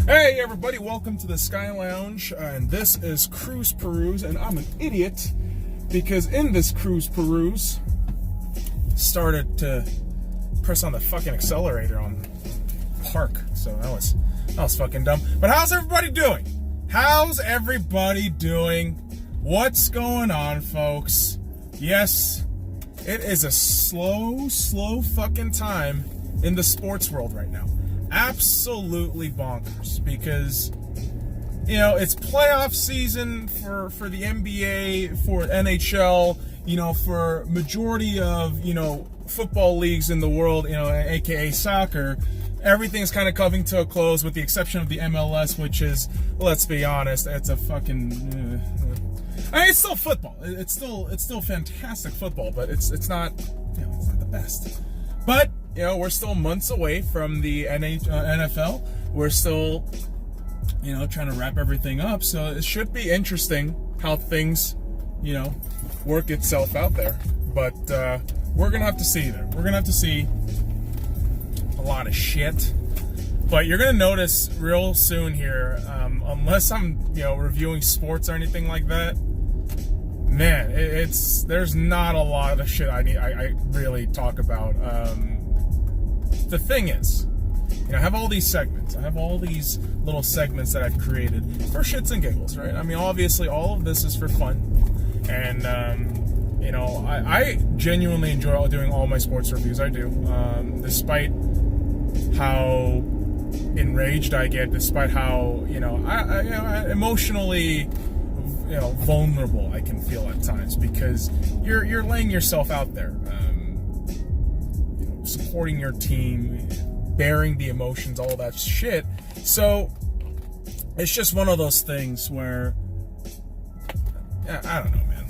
Hey everybody, welcome to the SkyLounge, and this is Cruise Peruse, and I'm an idiot because in this Cruise Peruse started to press on the fucking accelerator on park, so that was fucking dumb. But how's everybody doing? How's everybody doing? What's going on, folks? Yes, it is a slow fucking time in the sports world right now. Absolutely bonkers, because it's playoff season for the NBA, for NHL, for majority of football leagues in the world, aka soccer. Everything's kind of coming to a close with the exception of the MLS, which is, let's be honest, it's a fucking it's still football. It's still fantastic football, but it's not it's not the best. But we're still months away from the NFL. We're still, trying to wrap everything up. So it should be interesting how things, work itself out there. But we're going to have to see there. We're going to have to see a lot of shit. But you're going to notice real soon here, unless I'm, reviewing sports or anything like that, man, there's not a lot of shit I really talk about. The thing is, I have all these segments. I have all these little segments that I've created for shits and giggles, right? I mean, obviously, all of this is for fun. And, I genuinely enjoy doing all my sports reviews. I do. Despite how enraged I get, despite how, I emotionally, vulnerable I can feel at times, because you're laying yourself out there. Supporting your team, bearing the emotions, all that shit. So it's just one of those things where I don't know, man.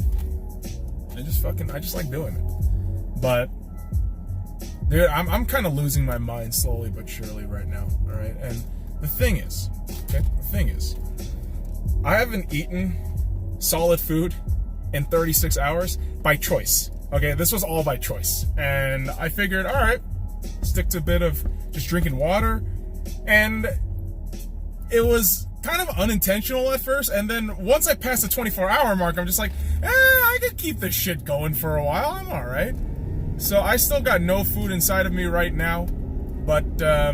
I just like doing it. But dude, I'm kind of losing my mind slowly but surely right now. All right, and the thing is, I haven't eaten solid food in 36 hours by choice. Okay, this was all by choice. And I figured, all right, stick to a bit of just drinking water. And it was kind of unintentional at first. And then once I passed the 24-hour mark, I'm just like, I could keep this shit going for a while. I'm all right. So I still got no food inside of me right now. But, we're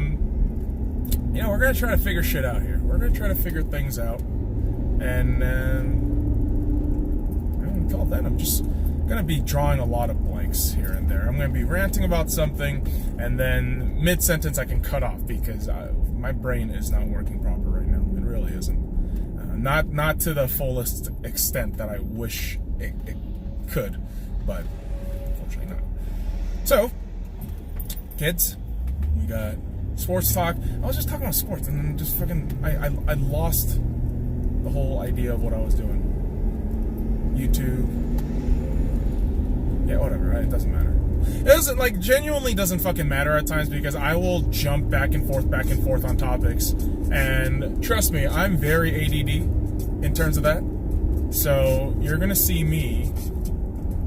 going to try to figure shit out here. We're going to try to figure things out. And, until then, I'm just going to be drawing a lot of blanks here and there. I'm going to be ranting about something, and then mid-sentence I can cut off because my brain is not working proper right now. It really isn't. Not to the fullest extent that I wish it could, but unfortunately not. So, kids, we got sports talk. I was just talking about sports, and then just fucking I lost the whole idea of what I was doing. YouTube. Yeah, whatever, right? It doesn't matter. It doesn't, genuinely doesn't fucking matter at times, because I will jump back and forth on topics. And trust me, I'm very ADD in terms of that. So you're going to see me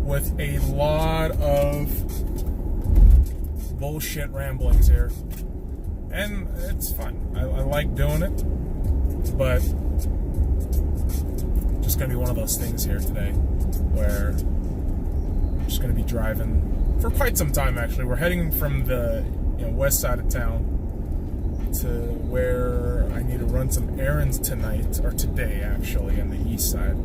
with a lot of bullshit ramblings here. And it's fun. I like doing it. But just going to be one of those things here today where just going to be driving for quite some time. Actually, we're heading from the west side of town to where I need to run some errands tonight, or today actually, on the east side.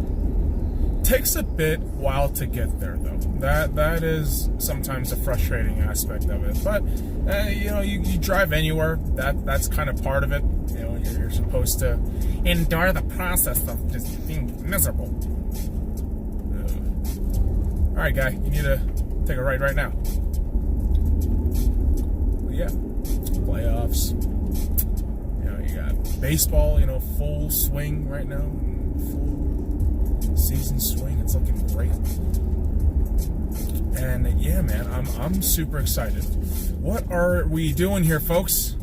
Takes a bit while to get there, though. That is sometimes a frustrating aspect of it. But you drive anywhere. That's kind of part of it. You're supposed to endure the process of just being miserable. All right, guy, you need to take a ride right now. But yeah, playoffs. You got baseball, full swing right now. Full season swing. It's looking great. And yeah, man, I'm super excited. What are we doing here, folks?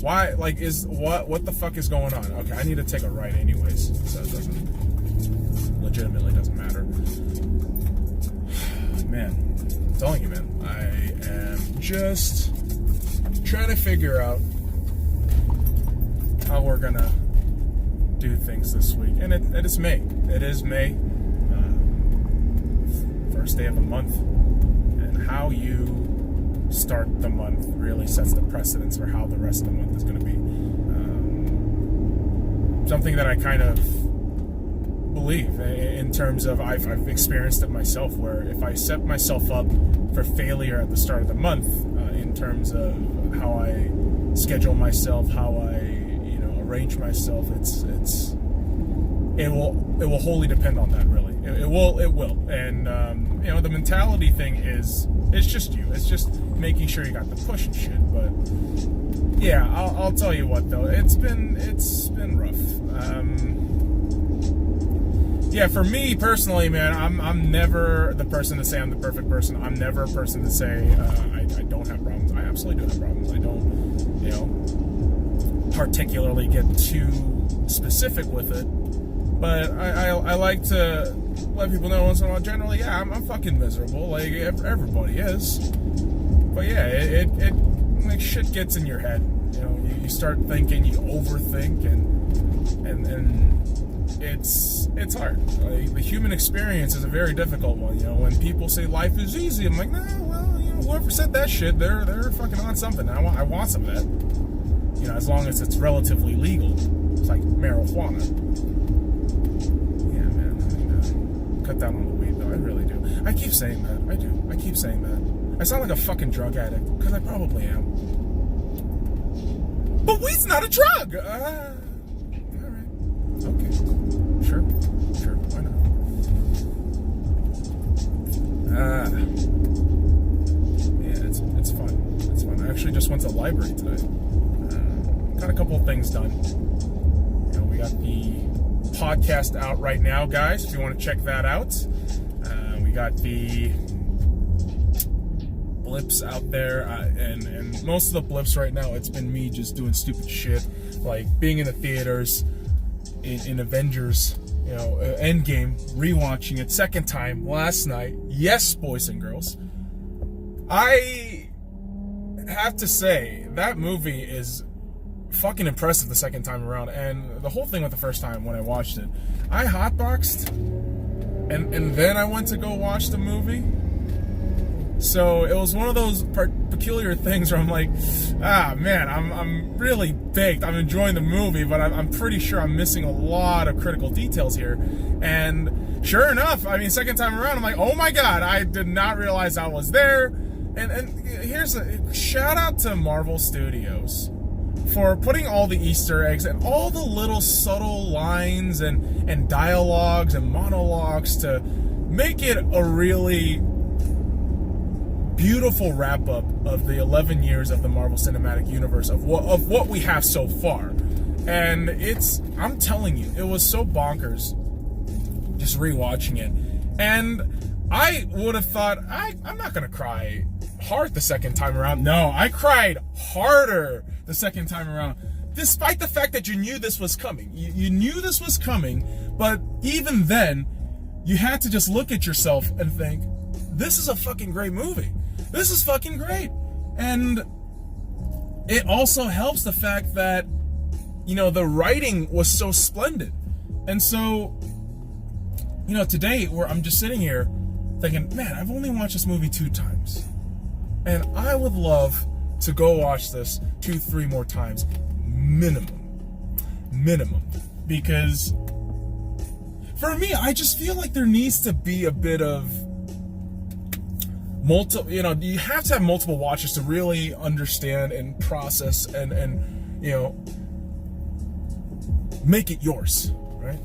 Why, what the fuck is going on? Okay, I need to take a right anyways, so it legitimately doesn't matter. Man, I'm telling you, man, I am just trying to figure out how we're gonna do things this week. And it is May. It is May, first day of the month, and how you start the month really sets the precedence for how the rest of the month is going to be. Something that I kind of believe in terms of I've experienced it myself, where if I set myself up for failure at the start of the month, in terms of how I schedule myself, how I arrange myself, it will wholly depend on that, really. It will, and the mentality thing is, it's just you. It's just making sure you got the push and shit. But yeah, I'll tell you what though, it's been rough. Yeah, for me personally, man, I'm never the person to say I'm the perfect person. I'm never a person to say I don't have problems. I absolutely do have problems. I don't, particularly get too specific with it. But I like to let people know once in a while, generally, yeah, I'm fucking miserable. Like, everybody is. But yeah, it like, shit gets in your head. You start thinking, you overthink, and it's hard. Like, the human experience is a very difficult one. When people say life is easy, I'm like, no, well, whoever said that shit, they're fucking on something. I want some of that. As long as it's relatively legal. It's like marijuana. Yeah, man. Cut down on the weed, though. I really do. I keep saying that. I do. I keep saying that. I sound like a fucking drug addict, because I probably am. But weed's not a drug! Alright. Okay. Sure. Why not? Yeah, it's fun. It's fun. I actually just went to the library today. Got a couple of things done. We got the podcast out right now, guys, if you want to check that out. We got the blips out there, and most of the blips right now, it's been me just doing stupid shit, like being in the theaters in Avengers, Endgame, rewatching it second time last night. Yes, boys and girls, I have to say that movie is fucking impressive the second time around. And the whole thing with the first time when I watched it, I hotboxed and then I went to go watch the movie. So it was one of those peculiar things where I'm like, man, I'm really baked. I'm enjoying the movie, but I'm pretty sure I'm missing a lot of critical details here. And sure enough, second time around, I'm like, oh my god, I did not realize I was there. And here's a shout out to Marvel Studios for putting all the Easter eggs and all the little subtle lines and dialogues and monologues to make it a really beautiful wrap-up of the 11 years of the Marvel Cinematic Universe, of what we have so far. And I'm telling you, it was so bonkers just rewatching it. And I would have thought, I'm not going to cry hard the second time around. No, I cried harder the second time around, despite the fact that you knew this was coming. You knew this was coming, but even then, you had to just look at yourself and think, this is a fucking great movie. This is fucking great. And it also helps the fact that, the writing was so splendid. And so, today, where I'm just sitting here thinking, man, I've only watched this movie 2 times. And I would love to go watch this 2-3 more times, minimum. Because for me, I just feel like there needs to be a bit of you have to have multiple watches to really understand and process and make it yours, right?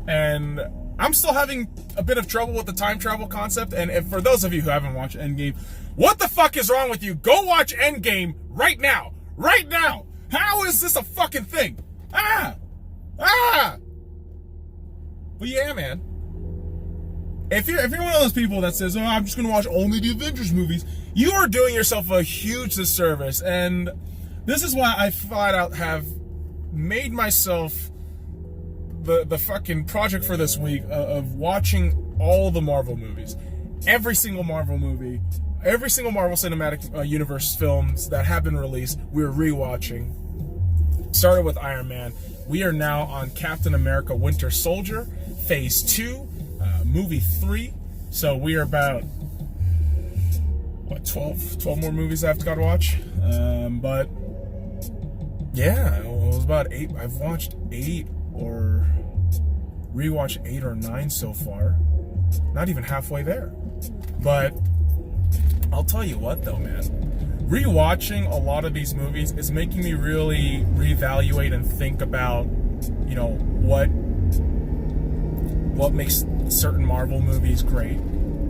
And I'm still having a bit of trouble with the time travel concept. And if, for those of you who haven't watched Endgame, what the fuck is wrong with you? Go watch Endgame right now. Right now. How is this a fucking thing? But yeah, man. If you're one of those people that says, I'm just going to watch only the Avengers movies, you are doing yourself a huge disservice. And this is why I flat out have made myself the fucking project for this week of watching all the Marvel movies. Every single Marvel movie, every single Marvel Cinematic Universe films that have been released, we're rewatching. Started with Iron Man. We are now on Captain America Winter Soldier, Phase 2, Movie 3. So we are about, 12 more movies I have to go to watch. But yeah, it was about 8. I've watched 8 or rewatched 8 or 9 so far. Not even halfway there. But I'll tell you what though, man. Rewatching a lot of these movies is making me really reevaluate and think about, what makes certain Marvel movies great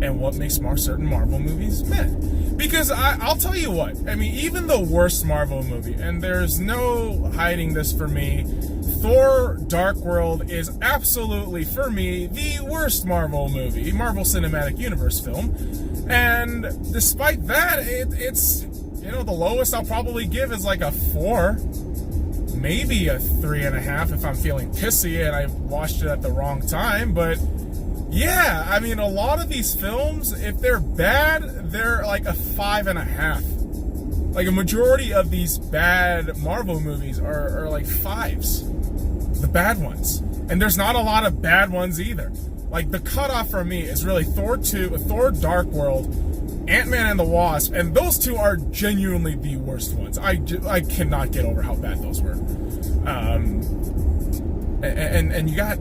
and what makes certain Marvel movies meh. Because I'll tell you what, I mean, even the worst Marvel movie, and there's no hiding this for me, Thor Dark World is absolutely, for me, the worst Marvel movie, Marvel Cinematic Universe film. And despite that, it's, the lowest I'll probably give is like a 4, maybe a 3.5 if I'm feeling pissy and I watched it at the wrong time. But yeah, I mean, a lot of these films, if they're bad, they're like a 5.5. Like a majority of these bad Marvel movies are like 5s, the bad ones. And there's not a lot of bad ones either. Like the cutoff for me is really Thor Dark World, Ant-Man and the Wasp, and those two are genuinely the worst ones. I cannot get over how bad those were. And you got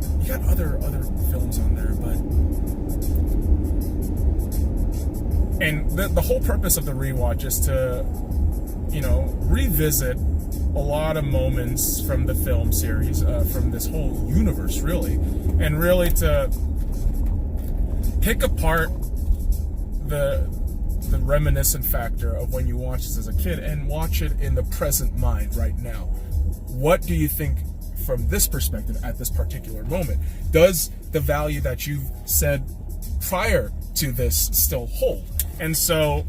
other films on there, but and the whole purpose of the rewatch is to revisit a lot of moments from the film series, from this whole universe, really, and really to pick apart the reminiscent factor of when you watch this as a kid and watch it in the present mind right now. What do you think from this perspective at this particular moment? Does the value that you've said prior to this still hold? And so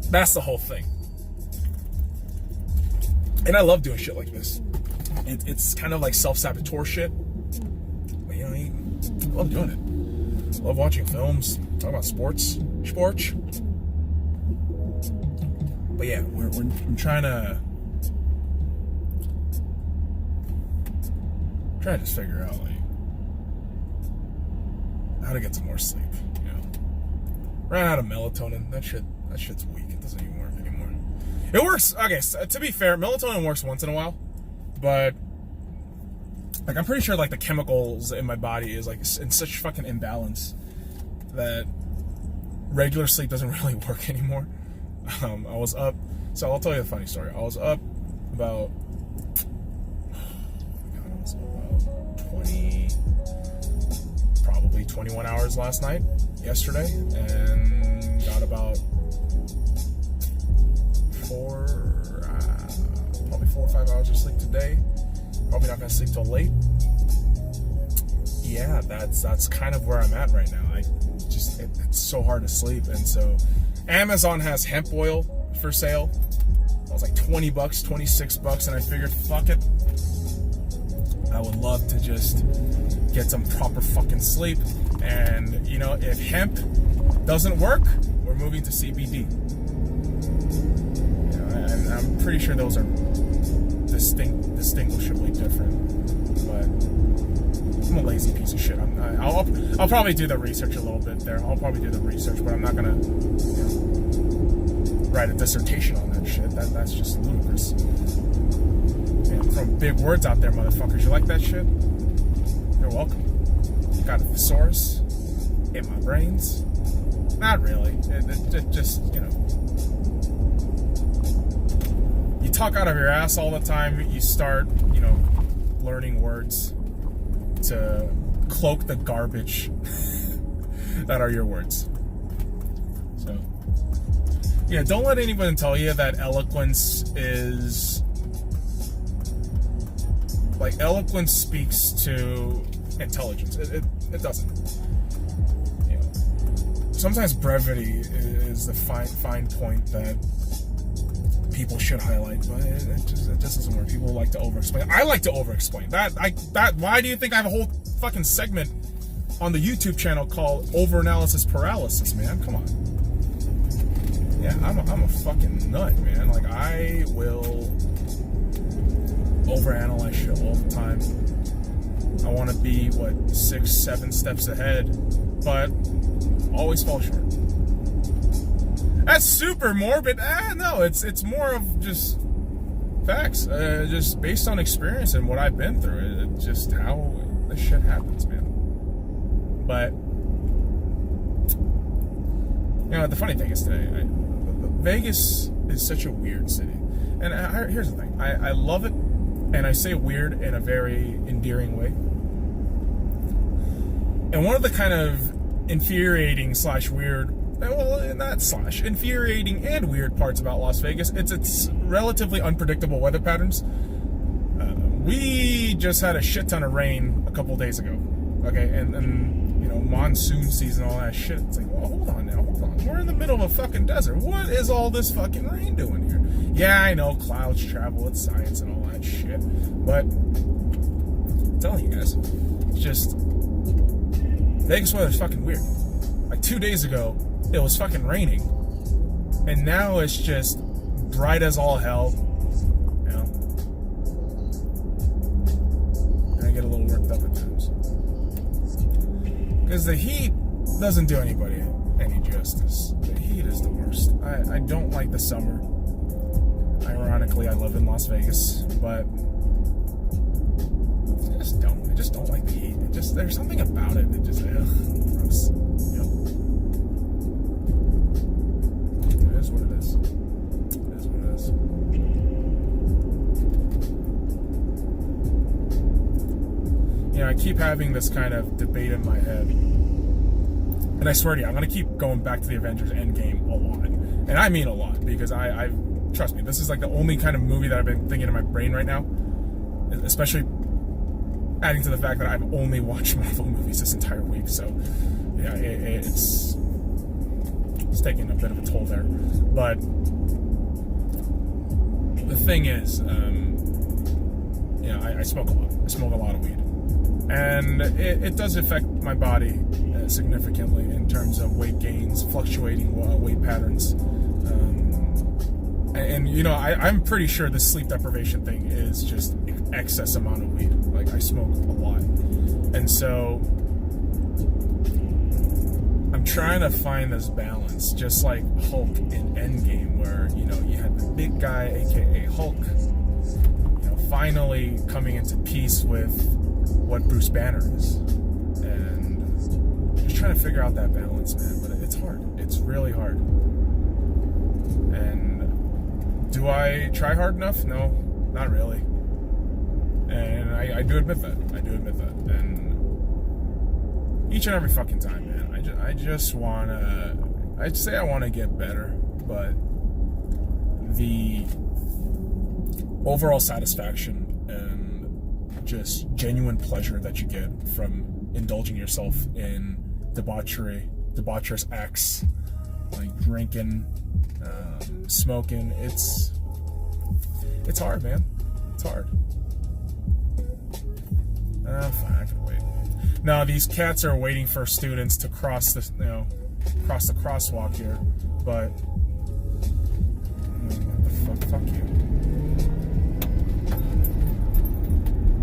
that's the whole thing. And I love doing shit like this. It's kind of like self-saboteur shit. But, I love doing it. Love watching films, talk about sports. But yeah, we're trying to just figure out like how to get some more sleep. Ran out of melatonin. That shit's weak. It doesn't even work anymore. It works. Okay, so to be fair, melatonin works once in a while, but like I'm pretty sure like the chemicals in my body is like in such fucking imbalance that regular sleep doesn't really work anymore. I was up, so I'll tell you a funny story. I was up about 21 hours yesterday, and got about 4 or 5 hours of sleep today. Probably not gonna sleep till late. Yeah, that's kind of where I'm at right now. It's so hard to sleep, and so Amazon has hemp oil for sale. It was like $20, $26, and I figured, fuck it. I would love to just get some proper fucking sleep. And if hemp doesn't work, we're moving to CBD. I'm pretty sure those are distinguishably different. But I'm a lazy piece of shit. I'll probably do the research a little bit there. I'll probably do the research, but I'm not gonna write a dissertation on that shit. That's just ludicrous. Throwing big words out there, motherfuckers. You like that shit? You're welcome. Got a thesaurus in my brains. Not really. It just, you talk out of your ass all the time. You start, learning words to cloak the garbage that are your words. So, yeah, don't let anyone tell you that eloquence is... Like, eloquence speaks to intelligence. It doesn't. Sometimes brevity is the fine point that people should highlight, but it just doesn't work. People like to over-explain. I like to over-explain. Why do you think I have a whole fucking segment on the YouTube channel called Over-Analysis Paralysis, man? Come on. Yeah, I'm a fucking nut, man. Like, I will overanalyze shit all the time. I want to be, 6, 7 steps ahead, but always fall short. That's super morbid. No, it's more of just facts, just based on experience and what I've been through. It's just how this shit happens, man. But the funny thing is today, Vegas is such a weird city, and here's the thing: I love it, and I say weird in a very endearing way. And one of the kind of infuriating / weird, well, not / infuriating and weird parts about Las Vegas, it's relatively unpredictable weather patterns. We just had a shit ton of rain a couple days ago, okay, and monsoon season, all that shit. It's like, well, hold on. We're in the middle of a fucking desert. What is all this fucking rain doing here? Yeah, I know clouds travel, it's science and all that shit, but I'm telling you guys, it's just Vegas weather's fucking weird. Like 2 days ago, it was fucking raining, and now it's just bright as all hell. And I get a little worked up at times because the heat doesn't do anybody any justice. The heat is the worst. I don't like the summer. Ironically, I live in Las Vegas, but I just don't like the heat. There's something about it that just, gross. Yep. It is what it is. It is what it is. I keep having this kind of debate in my head. And I swear to you, I'm going to keep going back to the Avengers Endgame a lot. And I mean a lot, because I trust me, this is like the only kind of movie that I've been thinking in my brain right now. Especially adding to the fact that I've only watched Marvel movies this entire week. So, yeah, it's taking a bit of a toll there. But the thing is, I smoke a lot. I smoke a lot of weed. And it does affect my body significantly in terms of weight gains, fluctuating weight patterns. I'm pretty sure the sleep deprivation thing is just excess amount of weed. Like, I smoke a lot. And so I'm trying to find this balance, just like Hulk in Endgame, where, you had the big guy, aka Hulk, finally coming into peace with what Bruce Banner is. And just trying to figure out that balance, man. But it's hard. It's really hard. And do I try hard enough? No, not really. And I do admit that. And each and every fucking time, man, I'd say I want to get better, but the overall satisfaction and just genuine pleasure that you get from indulging yourself in debaucherous acts like drinking, smoking, it's hard, man. It's hard. Fine, I can wait. Now these cats are waiting for students to cross the crosswalk here, but what the fuck you.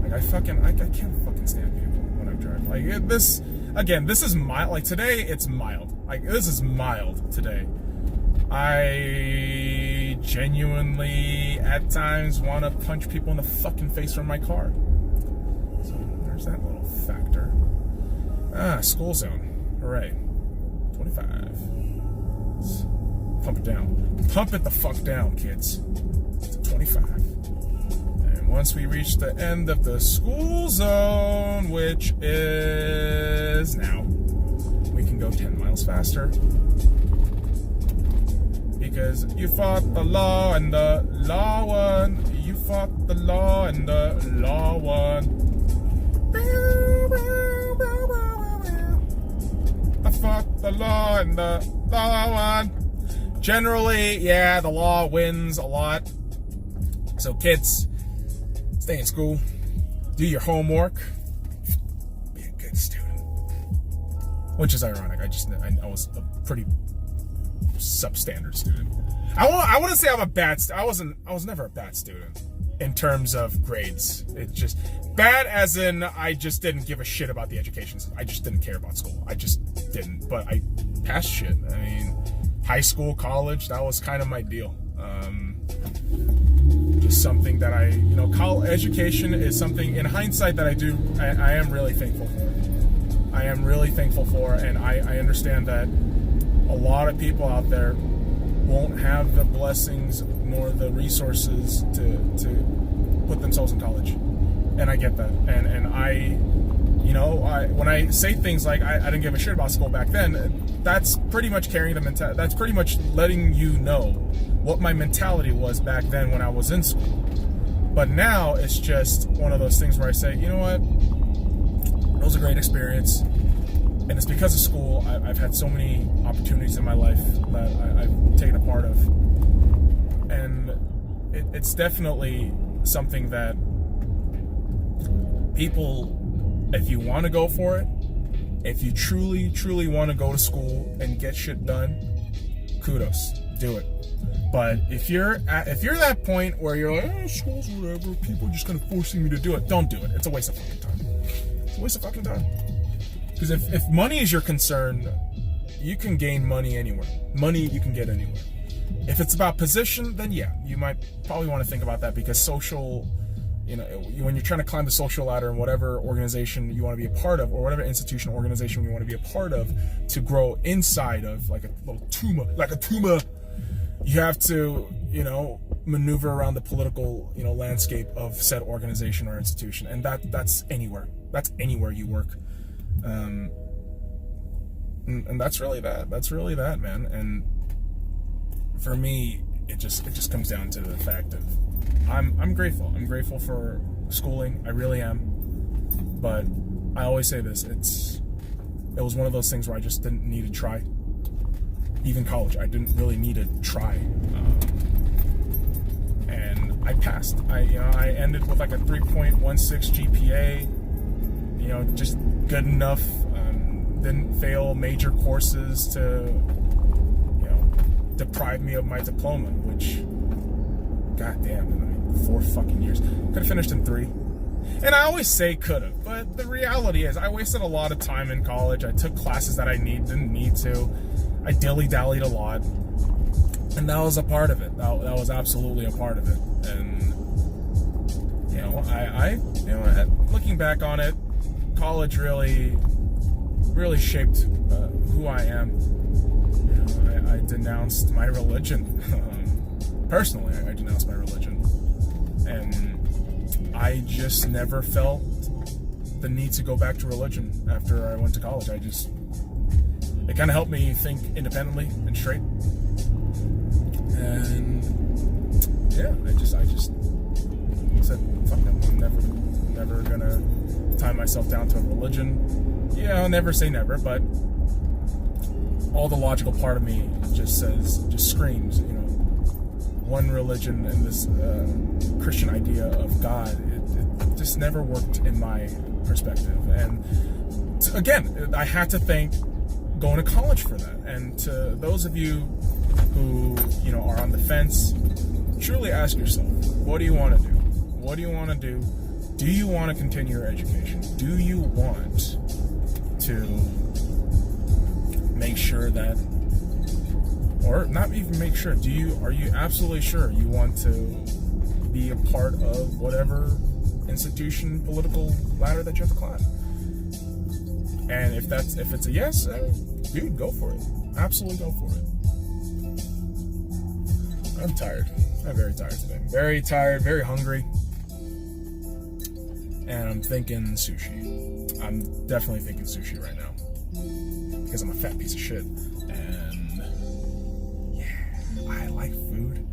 Like, I can't fucking stand people when I'm driving. Like, this is mild. Like, today, it's mild. Like, this is mild today. I genuinely, at times, want to punch people in the fucking face from my car. So, there's that little factor. School zone. Hooray. 25. Let's pump it down. Pump it the fuck down, kids. To 25. And once we reach the end of the school zone, which is now, we can go 10 miles faster. Because you fought the law and the law won. You fought the law and the law won. I fought the law and the law won. Generally, yeah, the law wins a lot. So kids, stay in school, do your homework, be a good student. Which is ironic. I was a pretty substandard student. I wouldn't say I'm a bad student. I was never a bad student. in terms of grades. It's just bad as in I just didn't give a shit about the education system. I just didn't care about school. I just didn't. But I passed shit. I mean, high school, college, that was kind of my deal. Just something that college education is something, in hindsight, that I am really thankful for. I am really thankful for, and I understand that a lot of people out there won't have the blessings nor the resources to put themselves in college. And I get that. And when I say things like I didn't give a shit about school back then, that's pretty much carrying the mentality. That's pretty much letting you know what my mentality was back then when I was in school. But now it's just one of those things where I say, you know what? It was a great experience. And it's because of school. I've had so many opportunities in my life that I've taken a part of. And it's definitely something that people, if you want to go for it, if you truly, truly want to go to school and get shit done, kudos, do it. But if you're that point where you're like, school's whatever, people are just kind of forcing me to do it, don't do it. It's a waste of fucking time. It's a waste of fucking time. Because if money is your concern, you can gain money anywhere. Money you can get anywhere. If it's about position, then yeah, you might probably want to think about that, because social, when you're trying to climb the social ladder in whatever organization you want to be a part of, or whatever institution or organization you want to be a part of, to grow inside of, like a little tumor, you have to, maneuver around the political, landscape of said organization or institution. And that's anywhere. That's anywhere you work. And that's really that. That's really that, man. And for me, it just comes down to the fact of I'm grateful. I'm grateful for schooling. I really am. But I always say this: it was one of those things where I just didn't need to try. Even college, I didn't really need to try, and I passed. I ended with like a 3.16 GPA. Just good enough. Didn't fail major courses to, deprive me of my diploma, which, goddamn, 4 fucking years. Could have finished in 3. And I always say could have, but the reality is I wasted a lot of time in college. I took classes that I didn't need to. I dilly-dallied a lot. And that was a part of it. That was absolutely a part of it. And, looking back on it, college really shaped who I am. I denounced my religion. Personally, I denounced my religion. And I just never felt the need to go back to religion after I went to college. It kind of helped me think independently and straight. And yeah, I just said, fuck them. I'm never gonna tie myself down to a religion. Yeah, I'll never say never, but all the logical part of me just screams, one religion and this Christian idea of God, it just never worked in my perspective. And again, I had to thank going to college for that. And to those of you who, are on the fence, truly ask yourself, what do you want to do? What do you want to do? Do you want to continue your education? Do you want to make sure that, or not even make sure, are you absolutely sure you want to be a part of whatever institution, political ladder that you have to climb? And if it's a yes, dude, go for it. Absolutely go for it. I'm tired. I'm very tired today. Very tired, very hungry. And I'm thinking sushi. I'm definitely thinking sushi right now. Because I'm a fat piece of shit. And yeah, I like food.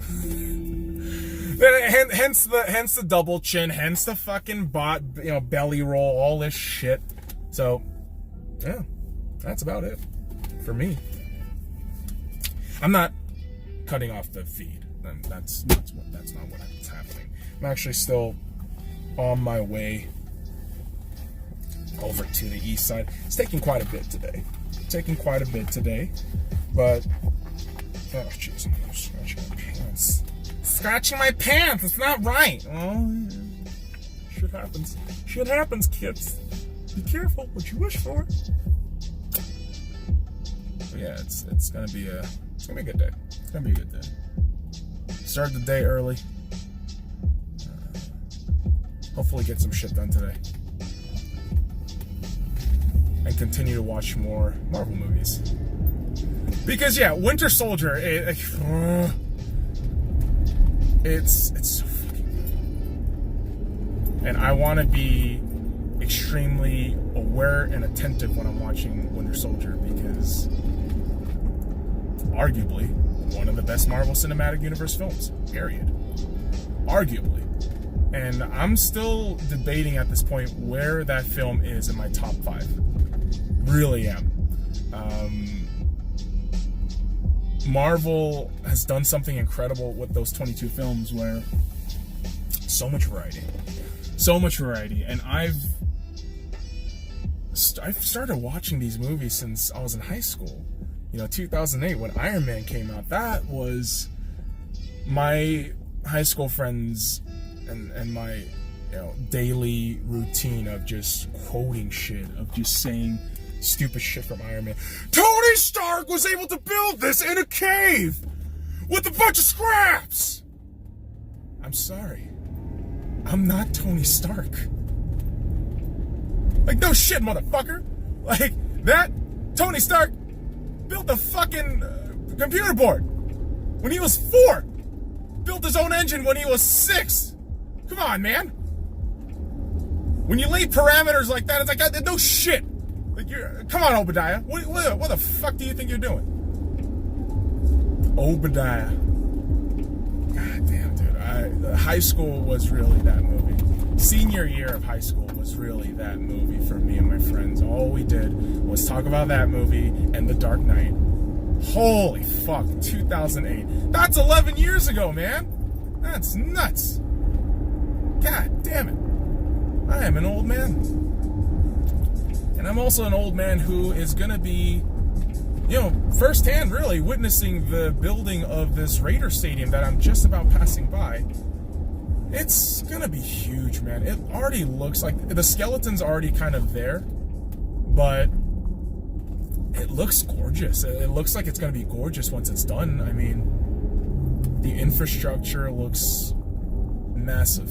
hence the double chin, hence the fucking belly roll, all this shit. So yeah, that's about it for me. I'm not cutting off the feed. That's not what's happening. I'm actually still on my way over to the east side. It's taking quite a bit today. But oh jeez, I'm scratching my pants. scratching my pants. It's not right. Well, shit happens. Shit happens, kids. Be careful what you wish for. But yeah, it's gonna be a good day. It's gonna be a good day. Started the day early. Hopefully get some shit done today. And continue to watch more Marvel movies. Because yeah, Winter Soldier, it's so fucking good. And I want to be extremely aware and attentive when I'm watching Winter Soldier, because arguably one of the best Marvel Cinematic Universe films, period. Arguably. And I'm still debating at this point where that film is in my top 5. Really am. Marvel has done something incredible with those 22 films, where so much variety, and I've started watching these movies since I was in high school. 2008 when Iron Man came out. That was my high school friends and my daily routine of just quoting shit, of just saying stupid shit from Iron Man. Tony Stark was able to build this in a cave with a bunch of scraps. I'm sorry. I'm not Tony Stark. Like, no shit, motherfucker. Like, that Tony Stark built a fucking computer board when he was 4. Built his own engine when he was 6. Come on, man. When you lay parameters like that, it's like, no shit. Like, come on, Obadiah. What the fuck do you think you're doing? Obadiah. God damn, dude. High school was really that movie. Senior year of high school was really that movie for me and my friends. All we did was talk about that movie and The Dark Knight. Holy fuck, 2008. That's 11 years ago, man. That's nuts. God damn it. I am an old man. And I'm also an old man who is going to be, firsthand really witnessing the building of this Raider stadium that I'm just about passing by. It's going to be huge, man. It already looks like the skeleton's already kind of there, but it looks gorgeous. It looks like it's going to be gorgeous once it's done. I mean, the infrastructure looks massive.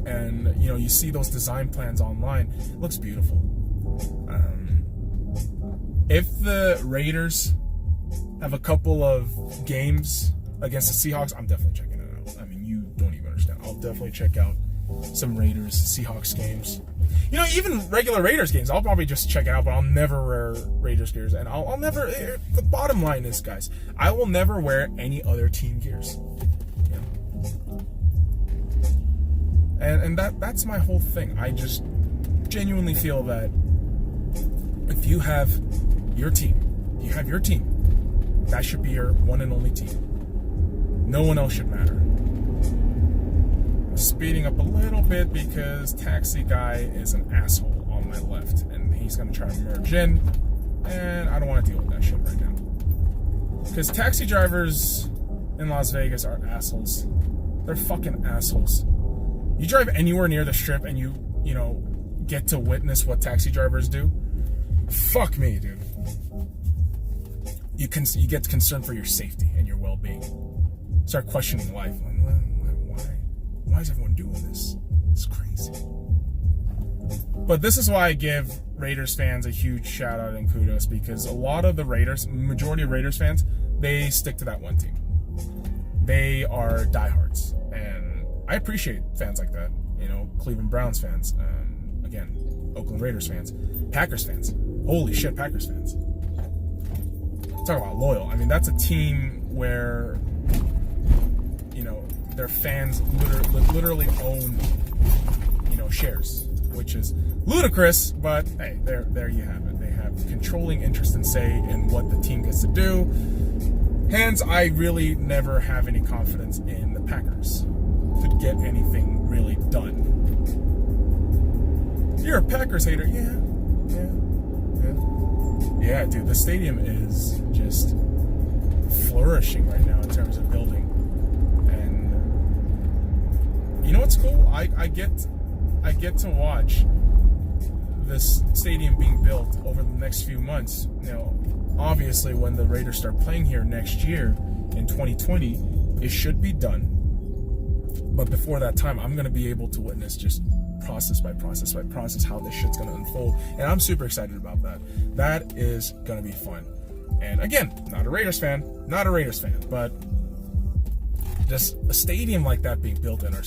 And, you see those design plans online. It looks beautiful. If the Raiders have a couple of games against the Seahawks, I'm definitely checking it out. I mean, you don't even understand. I'll definitely check out some Raiders Seahawks games. Even regular Raiders games, I'll probably just check it out, but I'll never wear Raiders gears. And I'll never, the bottom line is, guys, I will never wear any other team gears. And that's my whole thing. I just genuinely feel that if you have your team, that should be your one and only team. No one else should matter. I'm speeding up a little bit because Taxi Guy is an asshole on my left, and he's going to try to merge in, and I don't want to deal with that shit right now. Because taxi drivers in Las Vegas are assholes. They're fucking assholes. You drive anywhere near the Strip and you get to witness what taxi drivers do. Fuck me, dude. You get concerned for your safety and your well-being. Start questioning life. Why is everyone doing this? It's crazy. But this is why I give Raiders fans a huge shout out and kudos, because a lot of the majority of Raiders fans, they stick to that one team. They are diehards, and I appreciate fans like that. Cleveland Browns fans, again, Oakland Raiders fans, Packers fans. Holy shit, Packers fans. Talk about loyal. I mean, that's a team where, their fans literally own, shares, which is ludicrous, but hey, there you have it. They have controlling interest and say in what the team gets to do. Hence, I really never have any confidence in the Packers to get anything really done. You're a Packers hater. Yeah, dude, the stadium is just flourishing right now in terms of building. And you know what's cool? I get to watch this stadium being built over the next few months. You know, obviously when the Raiders start playing here next year in 2020, it should be done. But before that time, I'm going to be able to witness just process by process by process how this shit's going to unfold. And I'm super excited about that. That is going to be fun. And again, not a Raiders fan, but just a stadium like that being built in our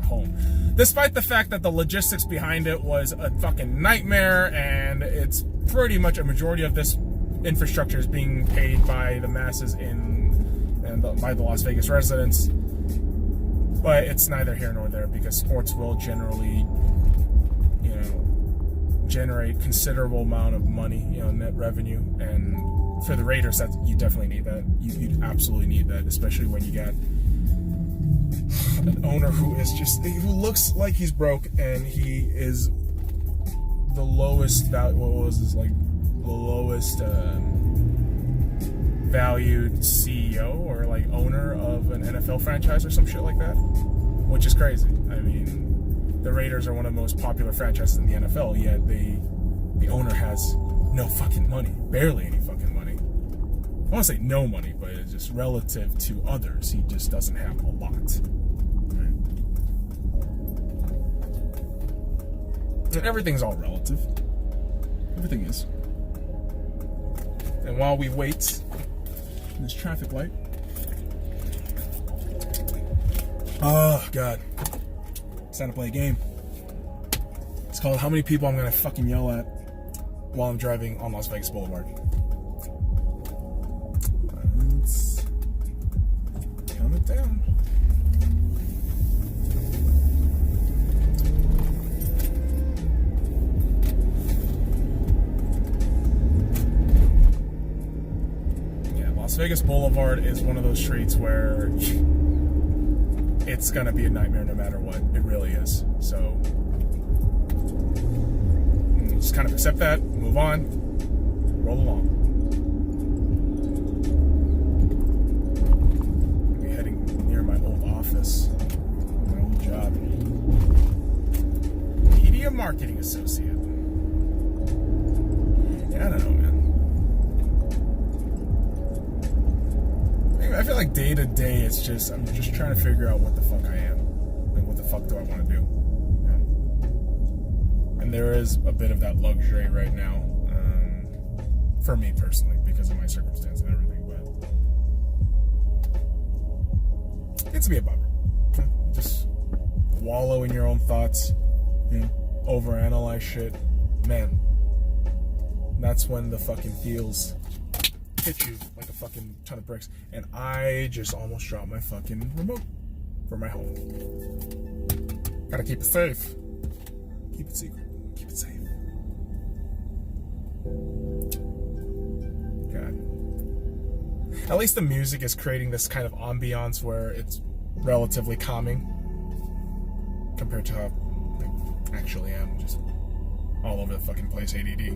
home. Despite the fact that the logistics behind it was a fucking nightmare, and it's pretty much a majority of this infrastructure is being paid by the masses by the Las Vegas residents. But it's neither here nor there, because sports will generally, generate considerable amount of money, net revenue. And for the Raiders, that you definitely need that. You absolutely need that, especially when you got an owner who looks like he's broke, and he is the lowest valued CEO or like owner of an NFL franchise or some shit like that, which is crazy. I mean, the Raiders are one of the most popular franchises in the NFL, yet the owner has no fucking money, barely any fucking money. I want to say no money, but it's just relative to others, he just doesn't have a lot. Right? And everything's all relative. Everything is. And while we wait this traffic light. Oh, God. It's time to play a game. It's called How Many People I'm Gonna Fucking Yell At While I'm Driving on Las Vegas Boulevard. Let's count it down. Las Vegas Boulevard is one of those streets where it's gonna be a nightmare no matter what. It really is. So just kind of accept that, move on, roll along. I'll be heading near my old office, my old job. Media marketing associate. Yeah, I don't know, man. I feel like day to day, I'm just trying to figure out what the fuck I am and what the fuck do I want to do. Yeah. And there is a bit of that luxury right now, for me personally, because of my circumstance and everything. But it's be a bummer. Just wallow in your own thoughts, overanalyze shit, man. That's when the fucking feels hit you like a fucking ton of bricks. And I just almost dropped my fucking remote for my home. Gotta keep it safe. Keep it secret. Keep it safe. God. At least the music is creating this kind of ambiance where it's relatively calming compared to how I actually am, just all over the fucking place, ADD.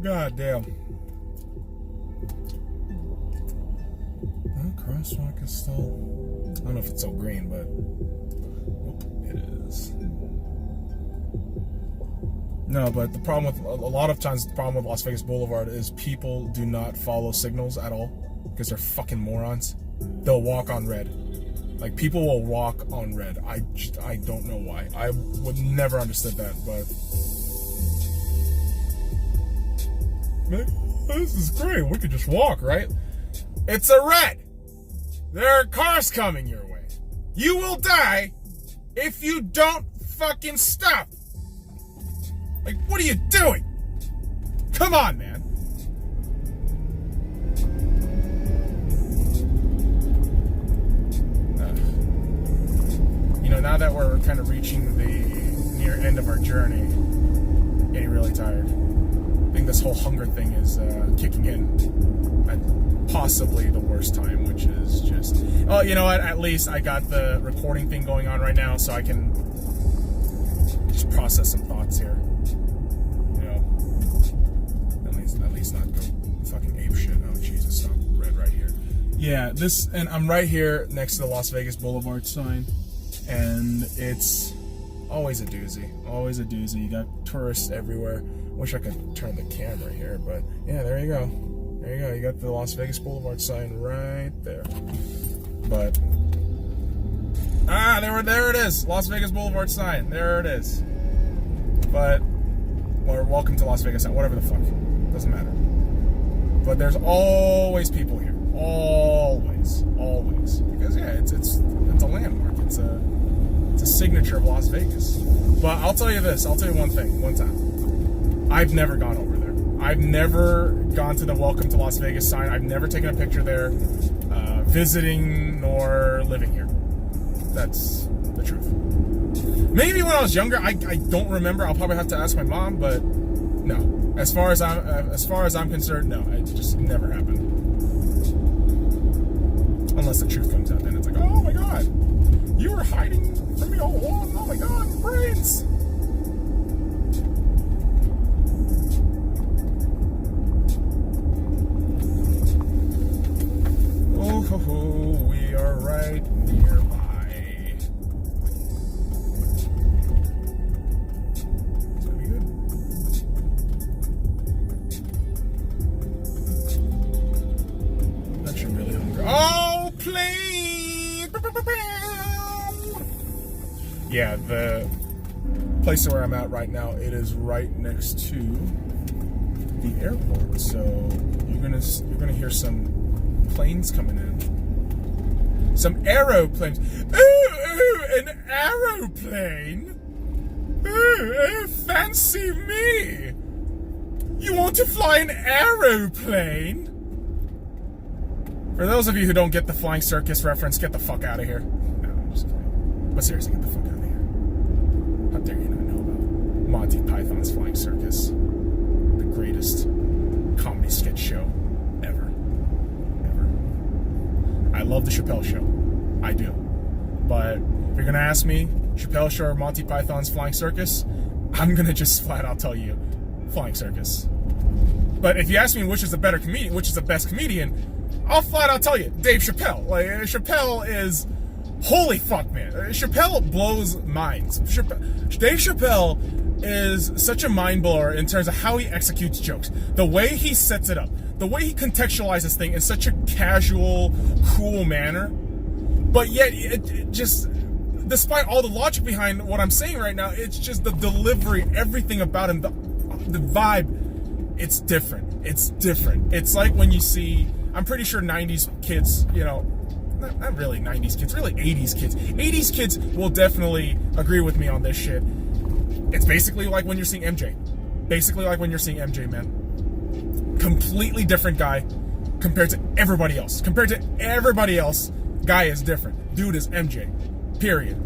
God damn. That crosswalk is still... I don't know if it's so green, but... it is. No, but the problem with... a lot of times, the problem with Las Vegas Boulevard is people do not follow signals at all because they're fucking morons. They'll walk on red. Like, people will walk on red. I don't know why. I would never understood that, but... man, this is great. We could just walk, right? It's a red. There are cars coming your way. You will die if you don't fucking stop. Like, what are you doing? Come on, man. Now that we're kind of reaching the near end of our journey, getting really tired. I think this whole hunger thing is kicking in at possibly the worst time, which is just... oh, you know what? At least I got the recording thing going on right now, so I can just process some thoughts here. At least not go ape shit. Oh Jesus, stop. Red right here. Yeah, and I'm right here next to the Las Vegas Boulevard sign, and it's always a doozy. Always a doozy. You got tourists everywhere. Wish I could turn the camera here, but yeah, there you go. There you go. You got the Las Vegas Boulevard sign right there. But there it is. Las Vegas Boulevard sign. There it is. But or welcome to Las Vegas, whatever the fuck. Doesn't matter. But there's always people here. Always. Because yeah, it's a landmark. It's a signature of Las Vegas. But I'll tell you this. I'll tell you one thing. One time, I've never gone over there. I've never gone to the Welcome to Las Vegas sign. I've never taken a picture there, visiting nor living here. That's the truth. Maybe when I was younger, I don't remember. I'll probably have to ask my mom, but no. As far as I'm concerned, no. It just never happened. Unless the truth comes out, then it's like, oh my god, you were hiding from me all along. Oh my god, brains. Oh, we are right nearby. It's gonna be good. I'm actually really hungry. Oh, please! Yeah, the place where I'm at right now, it is right next to the airport. So you're gonna hear some planes coming in. Some aeroplanes. Ooh, an aeroplane. Ooh, fancy me. You want to fly an aeroplane? For those of you who don't get the flying circus reference, get the fuck out of here. No, I'm just kidding. But seriously, get the fuck out of here. How dare you not know about Monty Python's Flying Circus? The greatest comedy sketch show ever. I love the Chappelle Show. I do. But if you're going to ask me, Chappelle Show or Monty Python's Flying Circus, I'm going to just flat out tell you, Flying Circus. But if you ask me which is the better comedian, which is the best comedian, I'll flat out tell you, Dave Chappelle. Like, Chappelle is, holy fuck, man. Chappelle blows minds. Dave Chappelle is such a mind blower in terms of how he executes jokes. The way he sets it up. The way he contextualizes things in such a casual, cool manner. But yet, it just, despite all the logic behind what I'm saying right now, it's just the delivery, everything about him, the vibe, it's different. It's different. It's like when you see, I'm pretty sure 90s kids, you know, not really 90s kids, really 80s kids. 80s kids will definitely agree with me on this shit. It's basically like when you're seeing MJ. Basically like when you're seeing MJ, man. Completely different guy compared to everybody else. Compared to everybody else, guy is different. Dude is MJ. Period.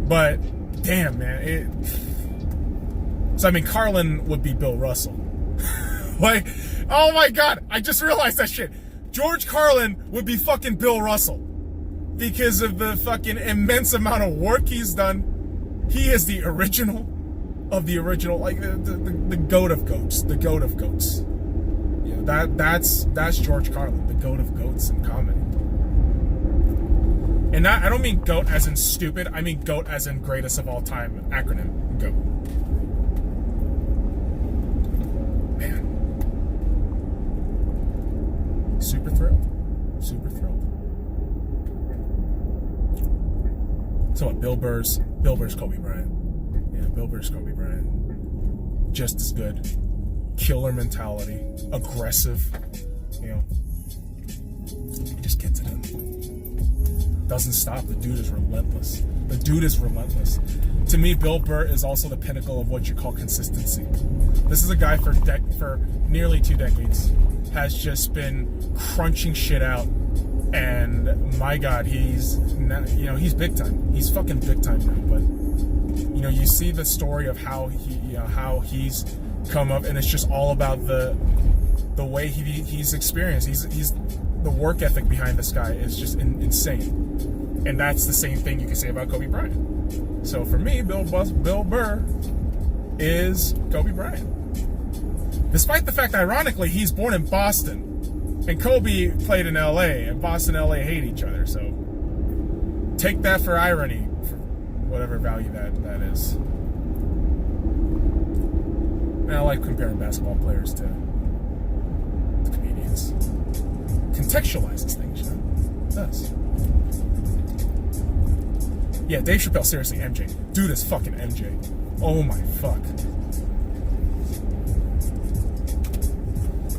But, damn, man. So, I mean, Carlin would be Bill Russell. Like, oh my god, I just realized that shit. George Carlin would be fucking Bill Russell. Because of the fucking immense amount of work he's done. He is the original of the original, like the goat of goats. The goat of goats. You know, that's George Carlin, the goat of goats in comedy. And I don't mean goat as in stupid, I mean goat as in greatest of all time acronym, GOAT. Man. Super thrilled. Super thrilled. So what, Bill Burr's Kobe Bryant. Yeah, Bill Burr's Kobe Bryant. Just as good. Killer mentality. Aggressive. You know. He just gets it in. Doesn't stop. The dude is relentless. The dude is relentless. To me, Bill Burr is also the pinnacle of what you call consistency. This is a guy for nearly 2 decades has just been crunching shit out, and my God, he's big time. He's fucking big time now. But you see the story of how he's come up, and it's just all about the way he's experienced. He's the work ethic behind this guy is just insane, and that's the same thing you can say about Kobe Bryant. So for me, Bill Burr is Kobe Bryant. Despite the fact, ironically, he's born in Boston. And Kobe played in LA, and Boston and LA hate each other, so take that for irony, for whatever value that is. And I like comparing basketball players to comedians. Contextualizes things, you know? It does. Yeah, Dave Chappelle, seriously, MJ. Dude is fucking MJ. Oh my fuck.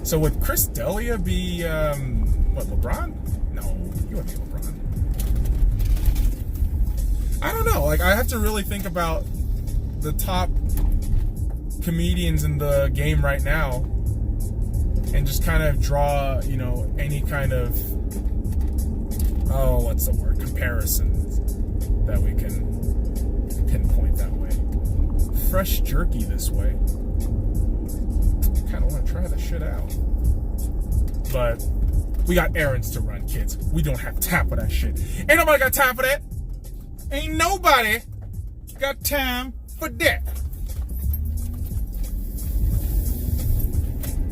So would Chris D'Elia be, LeBron? No, he wouldn't be LeBron. I don't know. Like, I have to really think about the top comedians in the game right now and just kind of draw, you know, any kind of, what's the word? Comparisons that we can pinpoint that way. Fresh jerky this way. Kind of want to try the shit out. But we got errands to run, kids. We don't have time for that shit. Ain't nobody got time for that. Ain't nobody got time for that.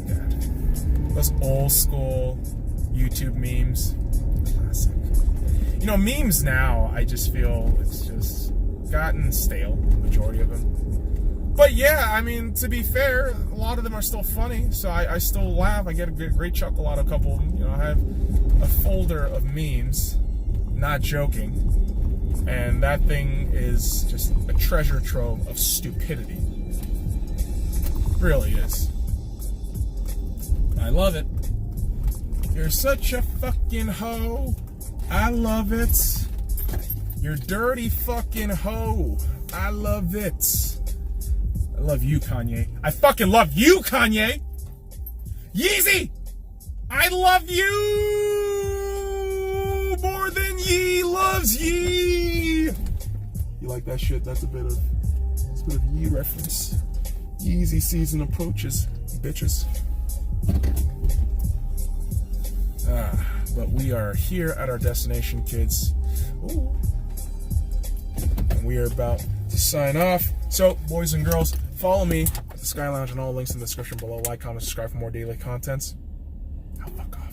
God. Those old school YouTube memes. Classic. You know, memes now, I just feel it's just gotten stale, the majority of them. But yeah, I mean, to be fair, a lot of them are still funny, so I still laugh. I get a great chuckle out of a couple of them. You know, I have a folder of memes, not joking, and that thing is just a treasure trove of stupidity. It really is. I love it. You're such a fucking hoe. I love it. You're dirty fucking hoe. I love it. I love you, Kanye. I fucking love you, Kanye. Yeezy! I love you more than ye loves ye. You like that shit? That's a bit of Yee reference. Yeezy season approaches, bitches. But we are here at our destination, kids. Ooh. And we are about to sign off. So, boys and girls, follow me at the Sky Lounge and all links in the description below. Like, comment, subscribe for more daily contents. I'll fuck off.